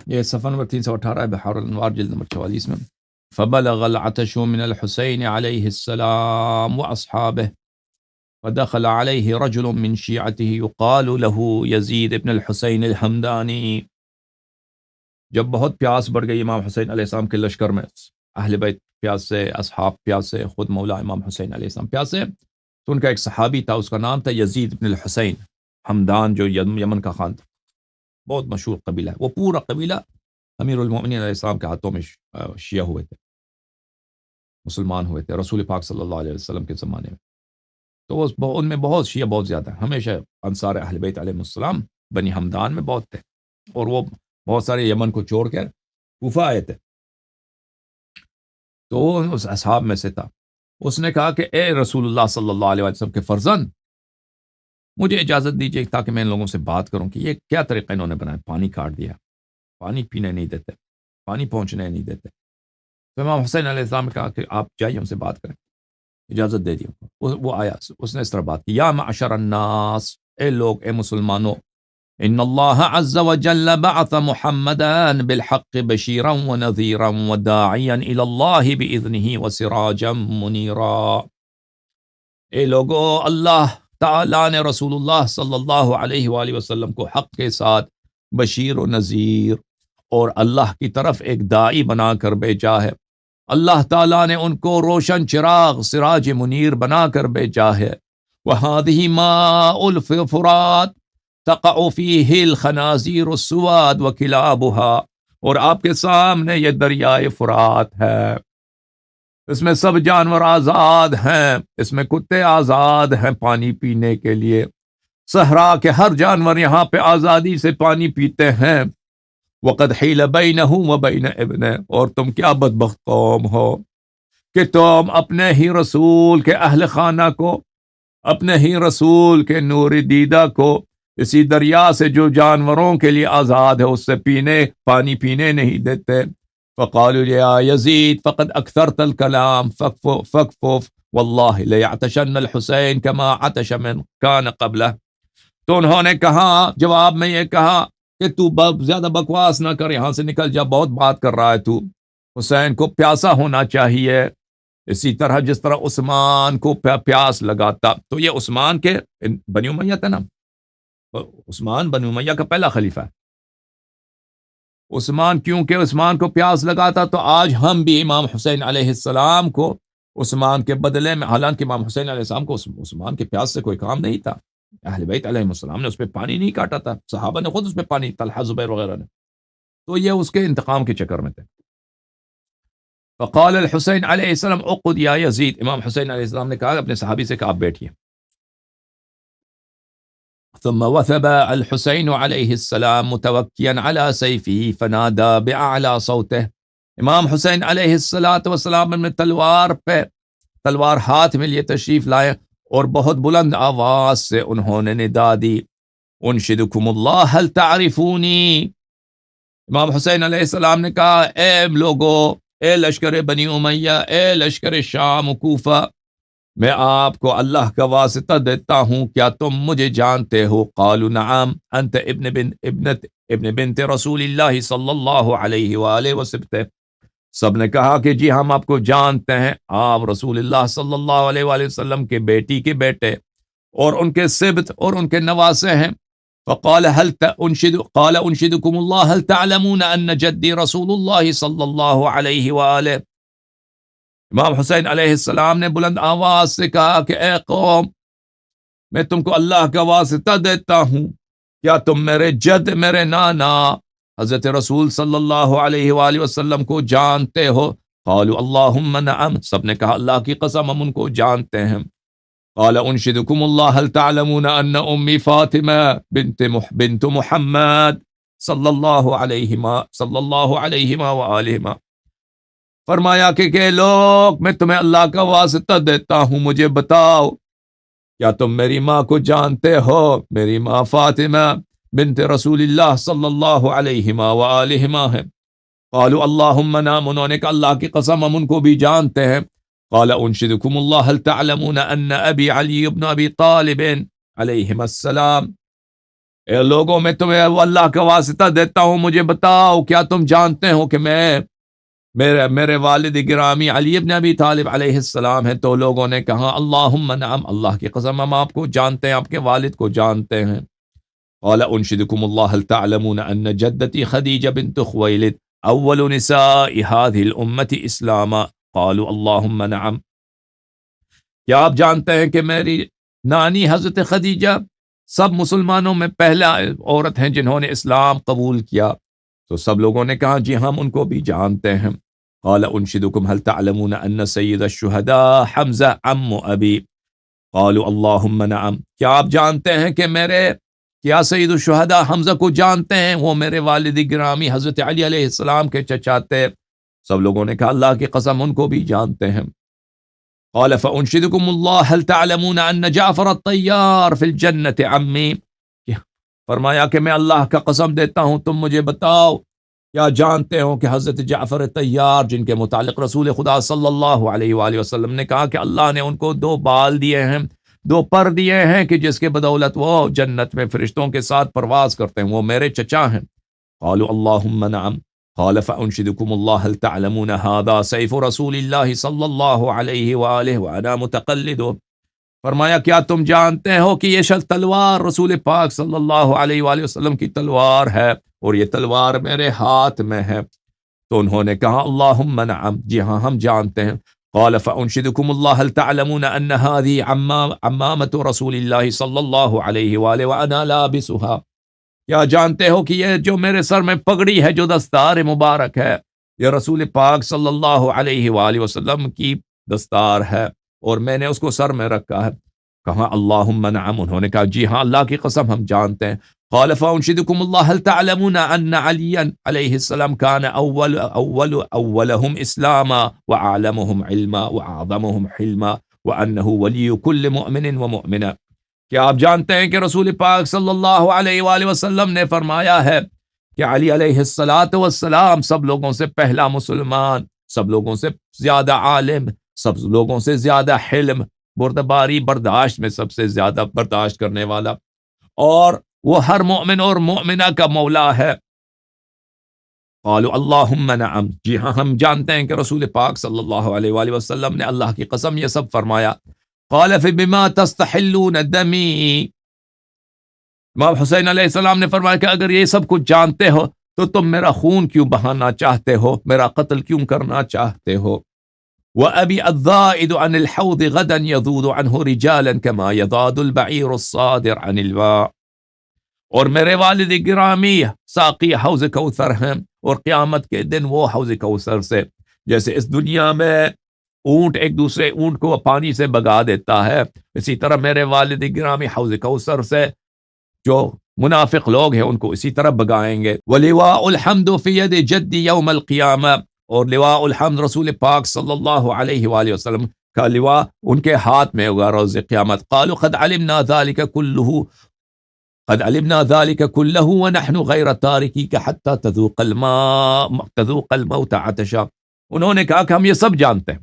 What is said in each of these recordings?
یہ صفحہ نمبر 318 ہے، بحار الانوار جلد نمبر 44 میں. فبلغ العطش من الحسين عليه السلام وأصحابه فدخل عليه رجل من شيعته يقال له يزيد بن الحسين الحمداني. جب بہت پیاس بڑھ گئی امام حسین علیہ السلام کے لشکر میں، اہل بیت پیاس سے، اصحاب پیاس سے، خود مولا امام حسین علیہ السلام پیاس سے، تو ان کا ایک صحابی تھا، اس کا نام تھا یزید بن الحسین حمدان، جو یمن کا خان تھا، بہت مشہور قبیلہ ہے. وہ پورا قبیلہ امیر المومنین علیہ السلام کے ہاتھوں میں شیعہ ہوئے تھے، مسلمان ہوئے تھے رسول پاک صلی اللہ علیہ وسلم کے زمانے میں. تو ان میں بہت شیعہ بہت زیادہ ہیں. ہمیشہ انصار اہل بیت علیہ السلام بنی حمدان میں بہت تھے، اور وہ بہت سارے یمن کو چھوڑ کر کوفہ آئے تھے. تو وہ اس اصحاب میں سے تھا. اس نے کہا کہ اے رسول اللہ صلی اللہ علیہ وسلم کے فرزند، مجھے اجازت دیجیے تاکہ میں ان لوگوں سے بات کروں کہ یہ کیا طریقہ انہوں نے بنایا، پانی کاٹ دیا، پانی پینے نہیں دیتے، پانی پہنچنے نہیں دیتے. تو امام حسین علیہ السلام نے کہا کہ آپ جائیے ان سے بات کریں، اجازت دے دی. وہ آیا، اس نے اس طرح بات کی، یا معشر الناس، اے لوگ، اے مسلمانوں، ان اللہ عز وجل بعث محمدا بالحق بشیرا ونذیرا وداعیا الی اللہ باذنہ وسراجا منیرا. اے لوگو، اللہ تعالیٰ نے رسول اللہ صلی اللہ علیہ وآلہ وسلم کو حق کے ساتھ بشیر و نذیر اور اللہ کی طرف ایک داعی بنا کر بھیجا ہے. اللہ تعالیٰ نے ان کو روشن چراغ، سراج منیر بنا کر بھیجا ہے. وَهَذِهِ مَاءُ الْفُرَاتِ تَقَعُ فِيهِ الْخَنَازِيرُ السُّوَادُ وَكِلَابُهَا. اور آپ کے سامنے یہ دریائے فرات ہے، اس میں سب جانور آزاد ہیں، اس میں کتے آزاد ہیں پانی پینے کے لیے. صحرا کے ہر جانور یہاں پہ آزادی سے پانی پیتے ہیں. وَقَدْ حِيلَ بَيْنَهُ وَبَيْنَ ابْنِهِ. اور تم کیا بدبخت قوم ہو کہ تم اپنے ہی رسول کے اہل خانہ کو، اپنے ہی رسول کے نور دیدہ کو اسی دریا سے جو جانوروں کے لیے آزاد ہے اس سے پانی پینے نہیں دیتے. فقالوا یا یزید فقد اکثرت الکلام فکفف واللہ لیعتشن الحسین کما عطش من کان قبلہ. تو انہوں نے کہا، جواب میں یہ کہا کہ تو زیادہ بکواس نہ کر، یہاں سے نکل جا، بہت بات کر رہا ہے تو. حسین کو پیاسا ہونا چاہیے، اسی طرح جس طرح عثمان کو پیاس لگاتا. تو یہ عثمان کے بنی امیہ تھا نا، عثمان بنی امیہ کا پہلا خلیفہ ہے. عثمان کیونکہ عثمان کو پیاس لگاتا، تو آج ہم بھی امام حسین علیہ السلام کو عثمان کے بدلے میں، حالانکہ امام حسین علیہ السلام کو عثمان کے پیاس سے کوئی کام نہیں تھا، اہل بیت علیہ السلام نے اس پہ پانی نہیں کاٹا تھا، صحابہ نے خود اس پہ پانی، طلحہ زبیر وغیرہ نے، تو یہ اس کے انتقام کے چکر میں تھے. فقال الحسین علیہ السلام اقعد یا یزید. امام حسین علیہ السلام نے کہا اپنے صحابی سے کہ آپ بیٹھیے. ثم وثب الحسین علیہ السلام متوکیا علی سیفہ فنادى بأعلی صوته. امام حسین علیہ السلام نے تلوار ہاتھ میں لیے تشریف لائے اور بہت بلند آواز سے انہوں نے ندا دی، انشدکم اللہ هل تعرفونی. امام حسین علیہ السلام نے کہا، اے لوگو، اے لشکر بنی امیہ، اے لشکر شام و کوفہ، میں آپ کو اللہ کا واسطہ دیتا ہوں، کیا تم مجھے جانتے ہو؟ قالوا نعم انت ابن بنت رسول اللہ صلی اللہ علیہ وآلہ وسلم. سب نے کہا کہ جی ہم آپ کو جانتے ہیں، آپ رسول اللہ صلی اللہ علیہ وآلہ وسلم کے بیٹی کے بیٹے اور ان کے سبط اور ان کے نواسے ہیں. فقال قال انشدكم الله هل تعلمون ان جدي رسول الله صلی اللہ علیہ وآلہ. امام حسین علیہ السلام نے بلند آواز سے کہا کہ اے قوم، میں تم کو اللہ کا واسطہ دیتا ہوں، کیا تم میرے جد، میرے نانا حضرت رسول صلی اللہ علیہ وآلہ وسلم کو جانتے ہو؟ قالوا اللہم نعم. سب نے کہا اللہ کی قسم ہم ان کو جانتے ہیں. قال انشدکم اللہ هل تعلمون ان امی فاطمہ بنت محمد صلی اللہ علیہ وآلہ. فرمایا کہ لوگ، میں تمہیں اللہ کا واسطہ دیتا ہوں، مجھے بتاؤ کیا تم میری ماں کو جانتے ہو؟ میری ماں فاطمہ بنت رسول اللہ صلی اللہ علیہ وآلہ ہے. قالوا اللہم نعم. انہوں نے کہا اللہ کی قسم ہم ان کو بھی جانتے ہیں. قال انشدکم اللہ هل تعلمون ان ابی علی بن ابی طالب علیہم السلام اے لوگوں میں تمہیں وہ اللہ کا واسطہ دیتا ہوں، مجھے بتاؤ کیا تم جانتے ہو کہ میرے والد گرامی علی ابن ابی طالب علیہ السلام ہیں؟ تو لوگوں نے کہا اللہم نعم، اللہ کی قسم ہم آپ کو جانتے ہیں، آپ کے والد کو جانتے ہیں۔ قال انشدکم اللہ هل تعلمون ان جدتی خدیجہ بنت خویلد اول نساء هذه الامة اسلاما؟ قالوا اللہم نعم، کیا آپ جانتے ہیں کہ میری نانی حضرت خدیجہ سب مسلمانوں میں پہلا عورت ہیں جنہوں نے اسلام قبول کیا؟ تو سب لوگوں نے کہا جی ہم ان کو بھی جانتے ہیں۔ قال انشدکم هل تعلمون ان سید الشہداء حمزہ عم ابی؟ قالوا اللہم نعم، کیا آپ جانتے ہیں کہ کیا سید الشہداء حمزہ کو جانتے ہیں؟ وہ میرے والد گرامی حضرت علی علیہ السلام کے چچا تھے۔ سب لوگوں نے کہا اللہ کی قسم ان کو بھی جانتے ہیں۔ قال فانشدکم اللہ هل تعلمون ان جعفر الطیار فی الجنت عمی؟ فرمایا کہ میں اللہ کا قسم دیتا ہوں تم مجھے بتاؤ کیا جانتے ہو کہ حضرت جعفر طیار، جن کے متعلق رسول خدا صلی اللہ علیہ وآلہ وسلم نے کہا کہ اللہ نے ان کو 2 بال دیے ہیں، 2 پر دیے ہیں کہ جس کے بدولت وہ جنت میں فرشتوں کے ساتھ پرواز کرتے ہیں، وہ میرے چچا ہیں۔ قالوا اللہم نعم۔ قال فانشدکم اللہ هل تعلمون هذا سیف رسول اللہ صلی اللہ علیہ وآلہ وانا متقلد؟ فرمایا کیا تم جانتے ہو کہ یہ تلوار رسول پاک صلی اللہ علیہ وآلہ وسلم کی تلوار ہے اور یہ تلوار میرے ہاتھ میں ہے؟ تو انہوں نے کہا اللہم نعم، جی ہاں ہم جانتے ہیں۔ قال فانشدکم اللہ هل تعلمون ان هذه عمامة رسول اللہ صلی اللہ علیہ وآلہ وانا لابسها؟ کیا جانتے ہو کہ یہ جو میرے سر میں پگڑی ہے، جو دستار مبارک ہے، یہ رسول پاک صلی اللہ علیہ وآلہ وسلم کی دستار ہے اور میں نے اس کو سر میں رکھا ہے؟ کہا اللہم نعم، انہوں نے کہا جی ہاں اللہ کی قسم ہم جانتے ہیں۔ قال فانشدکم اللہ هل تعلمون ان علیا علیہ السلام کان اولهم اسلاما واعلمهم علما واعظمهم حلما وانه ولی کل مؤمن ومؤمنہ؟ کیا آپ جانتے ہیں کہ رسول پاک صلی اللہ علیہ وآلہ وسلم نے فرمایا ہے کہ علی علیہ السلام سب لوگوں سے پہلا مسلمان، سب لوگوں سے زیادہ عالم، سب لوگوں سے زیادہ حلم، بردباری برداشت میں سب سے زیادہ برداشت کرنے والا، اور وہ ہر مومن اور مومنہ کا مولا ہے۔ قالوا اللہم نعم، جی ہاں ہم جانتے ہیں کہ رسول پاک صلی اللہ علیہ وآلہ وسلم نے اللہ کی قسم یہ سب فرمایا۔ قال فبما تستحلون دمی؟ امام حسین علیہ السلام نے فرمایا کہ اگر یہ سب کچھ جانتے ہو تو تم میرا خون کیوں بہانا چاہتے ہو، میرا قتل کیوں کرنا چاہتے ہو؟ وَأَبِي الضَّائِدُ عَنِ الْحَوْضِ غَدًا يَذُودُ عَنْهُ رِجَالًا كَمَا يَضَادُ الْبَعِيرُ الصَّادِرُ عَنِ الْمَاءِ، اور میرے والد گرامی ساقی حوض کوثر ہیں، اور قیامت کے دن وہ حوض کوثر سے جیسے اس دنیا میں اونٹ ایک دوسرے اونٹ کو پانی سے بگا دیتا ہے، اسی طرح میرے والد گرامی حوض کوثر سے جو منافق لوگ ہیں ان کو اسی طرح بگائیں گے۔ وَلِوَاءُ الْحَمْدُ فِي يَدِ جَدِّ يَوْمَ الْقِيَامَةِ، اور لواء الحمد رسول پاک صلی اللہ علیہ وآلہ وسلم کا لواء ان کے ہاتھ میں ہوگا روز قیامت۔ قالوا قد علمنا ذلك كله ونحن غير تاركيك حتى تذوق الموت عطشا، انہوں نے کہا کہ ہم یہ سب جانتے ہیں،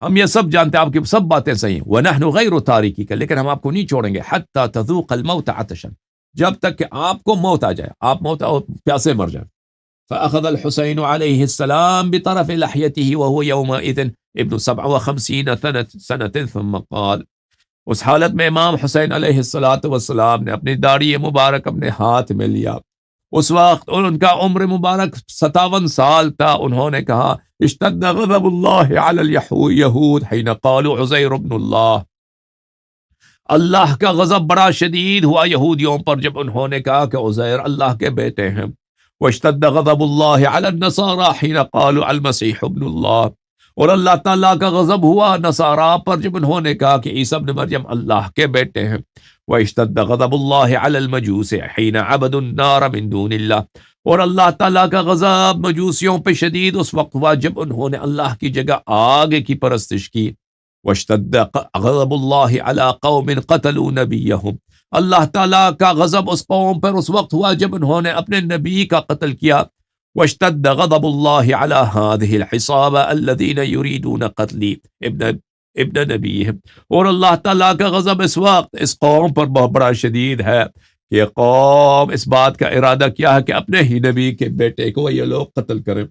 ہم یہ سب جانتے ہیں، آپ کی سب باتیں صحیح ہیں، وَنَحْنُ غَيْرُ تَارِكِكَ، لیکن ہم آپ کو نہیں چھوڑیں گے، حَتَّى تَذُوقَ الْمَوْتَ عَطَشًا، جب تک کہ آپ کو موت آ جائے، آپ موت پیاسے مر جائیں۔ فأخذ الحسين عليه السلام بطرف لحيته وهو يومئذ ابن 57 سنة ثم قال، اس حالت میں امام حسین علیہ السلام نے اپنی داڑھی مبارک اپنے ہاتھ میں لیا، اس وقت ان کا عمر مبارک 57 سال تھا۔ انہوں نے کہا اشتد غضب اللہ علی الیہود حین قالوا عزیر ابن اللہ، اللہ کا غضب بڑا شدید ہوا یہودیوں پر جب انہوں نے کہا کہ عزیر اللہ کے بیٹے ہیں۔ واشتد غضب اللہ علی النصارى حین قالوا المسیح ابن اللہ، اور اللہ تعالیٰ کا غضب ہوا نصارہ پر جب انہوں نے کہا کہ عیسی ابن مریم اللہ کے بیٹے ہیں۔ واشتد غضب اللہ علی المجوس حین عبدوا النار من دون اللہ، اور اللہ تعالیٰ کا غضب مجوسیوں پہ شدید اس وقت ہوا جب انہوں نے اللہ کی جگہ آگ کی پرستش کی۔ واشتد غضب اللہ علی قوم قتلوا نبیہم، اللہ تعالیٰ کا غضب اس قوم پر اس وقت ہوا جب انہوں نے اپنے نبی کا قتل کیا۔ واشتد غضب اللہ علی هذه العصابة الذين يريدون قتل ابن نبیہم، اور اللہ تعالیٰ کا غضب اس وقت اس قوم پر بہت بڑا شدید ہے کہ قوم اس بات کا ارادہ کیا ہے کہ اپنے ہی نبی کے بیٹے کو یہ لوگ قتل کریں.